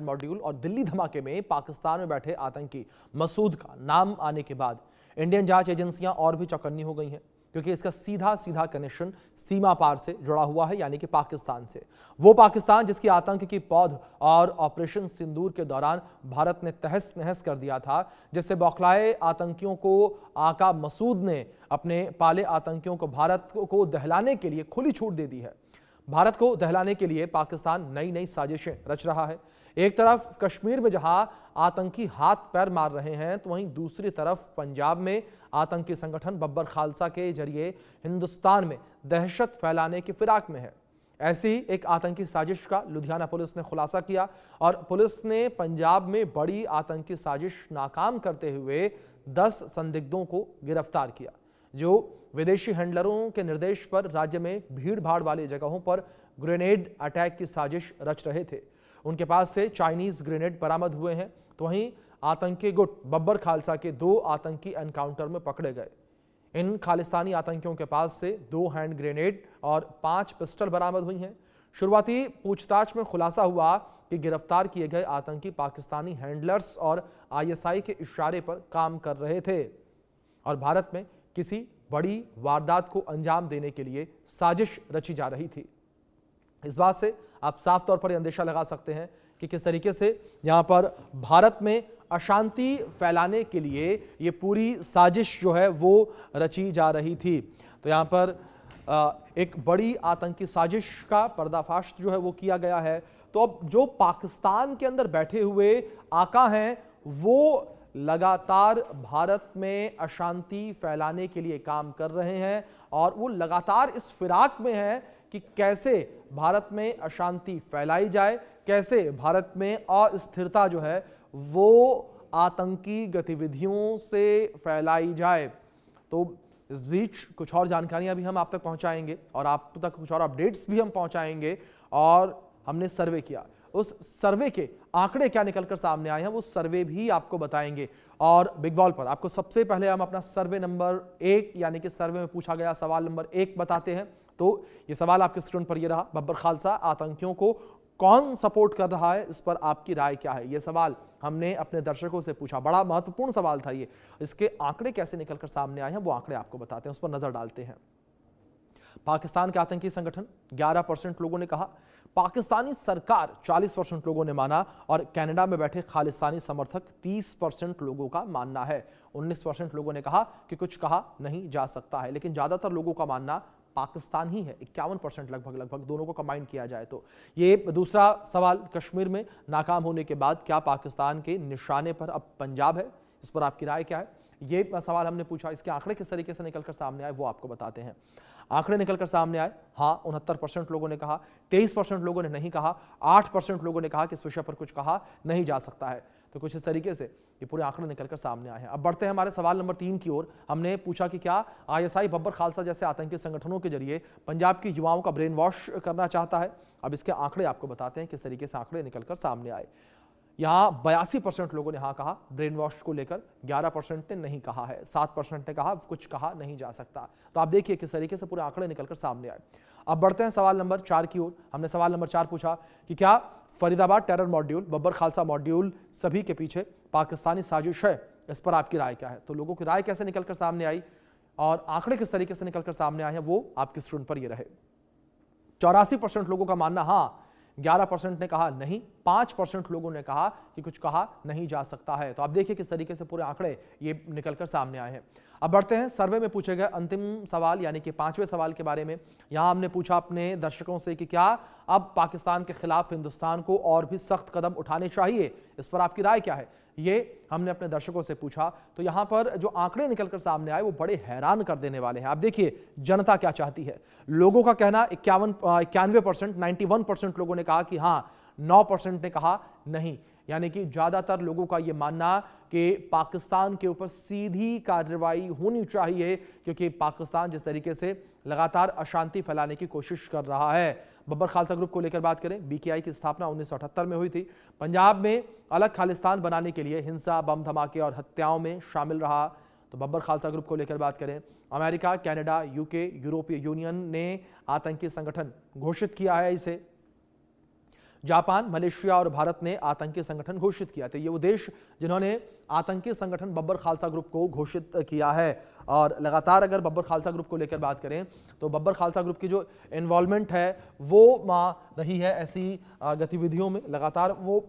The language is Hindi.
मॉड्यूल और दिल्ली धमाके में पाकिस्तान में बैठे आतंकी मसूद का नाम आने के बाद इंडियन जांच एजेंसियां और भी चौकन्नी हो गई हैं, क्योंकि इसका सीधा सीधा कनेक्शन सीमा पार से जुड़ा हुआ है, यानी कि पाकिस्तान से। वो पाकिस्तान जिसकी आतंक की पौध और ऑपरेशन सिंदूर के दौरान भारत ने तहस नहस कर दिया था, जिससे बौखलाए आतंकियों को आका मसूद ने अपने पाले आतंकियों को भारत को दहलाने के लिए खुली छूट दे दी है। भारत को दहलाने के लिए पाकिस्तान नई नई साजिशें रच रहा है। एक तरफ कश्मीर में जहां आतंकी हाथ पैर मार रहे हैं, तो वहीं दूसरी तरफ पंजाब में आतंकी संगठन बब्बर खालसा के जरिए हिंदुस्तान में दहशत फैलाने की फिराक में है। ऐसी एक आतंकी साजिश का लुधियाना पुलिस ने खुलासा किया और पुलिस ने पंजाब में बड़ी आतंकी साजिश नाकाम करते हुए 10 संदिग्धों को गिरफ्तार किया, जो विदेशी हैंडलरों के निर्देश पर राज्य में भीड़ भाड़ वाली जगहों पर ग्रेनेड अटैक की साजिश रच रहे थे। उनके पास से चाइनीज ग्रेनेड बरामद हुए हैं, तो वहीं आतंकी गुट बब्बर खालसा के 2 आतंकी एनकाउंटर में पकड़े गए। इन खालिस्तानी आतंकियों के पास से 2 हैंड ग्रेनेड और 5 पिस्टल बरामद हुई हैं। शुरुआती पूछताछ में खुलासा हुआ कि गिरफ्तार किए गए आतंकी पाकिस्तानी हैंडलर्स और आईएसआई के इशारे पर काम कर रहे थे और भारत में किसी बड़ी वारदात को अंजाम देने के लिए साजिश रची जा रही थी। इस बात से आप साफ तौर पर अंदेशा लगा सकते हैं कि किस तरीके से यहां पर भारत में अशांति फैलाने के लिए ये पूरी साजिश जो है वो रची जा रही थी। तो यहां पर एक बड़ी आतंकी साजिश का पर्दाफाश जो है वो किया गया है। तो अब जो पाकिस्तान के अंदर बैठे हुए आका हैं, वो लगातार भारत में अशांति फैलाने के लिए काम कर रहे हैं और वो लगातार इस फिराक में है कि कैसे भारत में अशांति फैलाई जाए, कैसे भारत में अस्थिरता जो है वो आतंकी गतिविधियों से फैलाई जाए। तो इस बीच कुछ और जानकारियां भी हम आप तक पहुंचाएंगे और आप तक कुछ और अपडेट्स भी हम पहुंचाएंगे। और हमने सर्वे किया, उस सर्वे के आंकड़े क्या निकलकर सामने आए हैं वो सर्वे भी आपको बताएंगे। और बिग वॉल पर आपको सबसे पहले हम अपना सर्वे नंबर 1 यानी कि सर्वे में पूछा गया सवाल नंबर 1 बताते हैं। तो ये सवाल आपके स्क्रीन पर ये रहा, बब्बर खालसा आतंकियों को कौन सपोर्ट कर रहा है, इस पर आपकी राय क्या है? ये सवाल हमने अपने दर्शकों से पूछा, बड़ा महत्वपूर्ण सवाल था ये। इसके आंकड़े कैसे निकलकर सामने आए हैं वो आंकड़े आपको बताते हैं, उस पर नजर डालते हैं। पाकिस्तान के आतंकी संगठन 11% लोगों ने कहा, पाकिस्तानी सरकार 40% लोगों ने माना और कनाडा में बैठे खालिस्तानी समर्थक 30% लोगों का मानना है। 19% लोगों ने कहा कि कुछ कहा नहीं जा सकता है, लेकिन ज्यादातर लोगों का मानना पाकिस्तान ही है। 51% लगभग दोनों को कंबाइन किया जाए तो। ये दूसरा सवाल, कश्मीर में नाकाम होने के बाद क्या पाकिस्तान के निशाने पर अब पंजाब है, इस पर आपकी राय क्या है? ये सवाल हमने पूछा। इसके आंकड़े किस तरीके से निकलकर सामने आए वो आपको बताते हैं। आंकड़े निकलकर सामने आए, हाँ 69% लोगों ने कहा, 23% लोगों ने नहीं कहा, 8% लोगों ने कहा कि इस विषय पर कुछ कहा नहीं जा सकता है। तो कुछ इस तरीके से ये पूरे आंकड़े निकलकर सामने आए हैं। अब बढ़ते हैं हमारे सवाल नंबर 3 की ओर। हमने पूछा कि क्या आईएसआई बब्बर खालसा जैसे आतंकी संगठनों के जरिए पंजाब की युवाओं का ब्रेन वॉश करना चाहता है। अब इसके आंकड़े आपको बताते हैं किस तरीके से आंकड़े निकलकर सामने आए। यहां 82% लोगों ने हाँ कहा ब्रेन वॉश को लेकर, 11% ने नहीं कहा है, 7% ने कहा कुछ कहा नहीं जा सकता। तो आप देखिए किस तरीके से पूरे आंकड़े निकलकर सामने आए। अब बढ़ते हैं सवाल नंबर 4 की ओर। हमने सवाल नंबर 4 पूछा कि क्या Faridabad terror module, Babbar Khalsa module सभी के पीछे पाकिस्तानी साजिश है, इस पर आपकी राय क्या है? तो लोगों की राय कैसे निकलकर सामने आई और आंकड़े किस तरीके से निकलकर सामने आए हैं वो आपकी स्क्रीन पर ये रहे। 84% लोगों का मानना हाँ, 11% ने कहा नहीं, 5% लोगों ने कहा कि कुछ कहा नहीं जा सकता है। तो आप देखिए किस तरीके से पूरे आंकड़े ये निकलकर सामने आए हैं। अब बढ़ते हैं सर्वे में पूछे गए अंतिम सवाल यानी कि 5वें सवाल के बारे में। यहां हमने पूछा अपने दर्शकों से कि क्या अब पाकिस्तान के खिलाफ हिंदुस्तान को और भी सख्त कदम उठाने चाहिए, इस पर आपकी राय क्या है? ये हमने अपने दर्शकों से पूछा। तो यहां पर जो आंकड़े निकलकर सामने आए वो बड़े हैरान कर देने वाले हैं। आप देखिए जनता क्या चाहती है। लोगों का कहना 91%, 91% लोगों ने कहा कि हां, 9% ने कहा नहीं, यानी कि ज्यादातर लोगों का यह मानना कि पाकिस्तान के ऊपर सीधी कार्रवाई होनी चाहिए, क्योंकि पाकिस्तान जिस तरीके से लगातार अशांति फैलाने की कोशिश कर रहा है। बब्बर खालसा ग्रुप को लेकर बात करें, बीकेआई की स्थापना 1978 में हुई थी। पंजाब में अलग खालिस्तान बनाने के लिए हिंसा, बम धमाके और हत्याओं में शामिल रहा। तो बब्बर खालसा ग्रुप को लेकर बात करें, अमेरिका, कनाडा, यूके, यूरोपीय यूनियन ने आतंकी संगठन घोषित किया है इसे। जापान, मलेशिया और भारत ने आतंकी संगठन घोषित किया था। ये वो देश जिन्होंने आतंकी संगठन बब्बर खालसा ग्रुप को घोषित किया है। और लगातार अगर बब्बर खालसा ग्रुप को लेकर बात करें तो बब्बर खालसा ग्रुप की जो इन्वॉल्वमेंट है वो रही है ऐसी गतिविधियों में, लगातार वो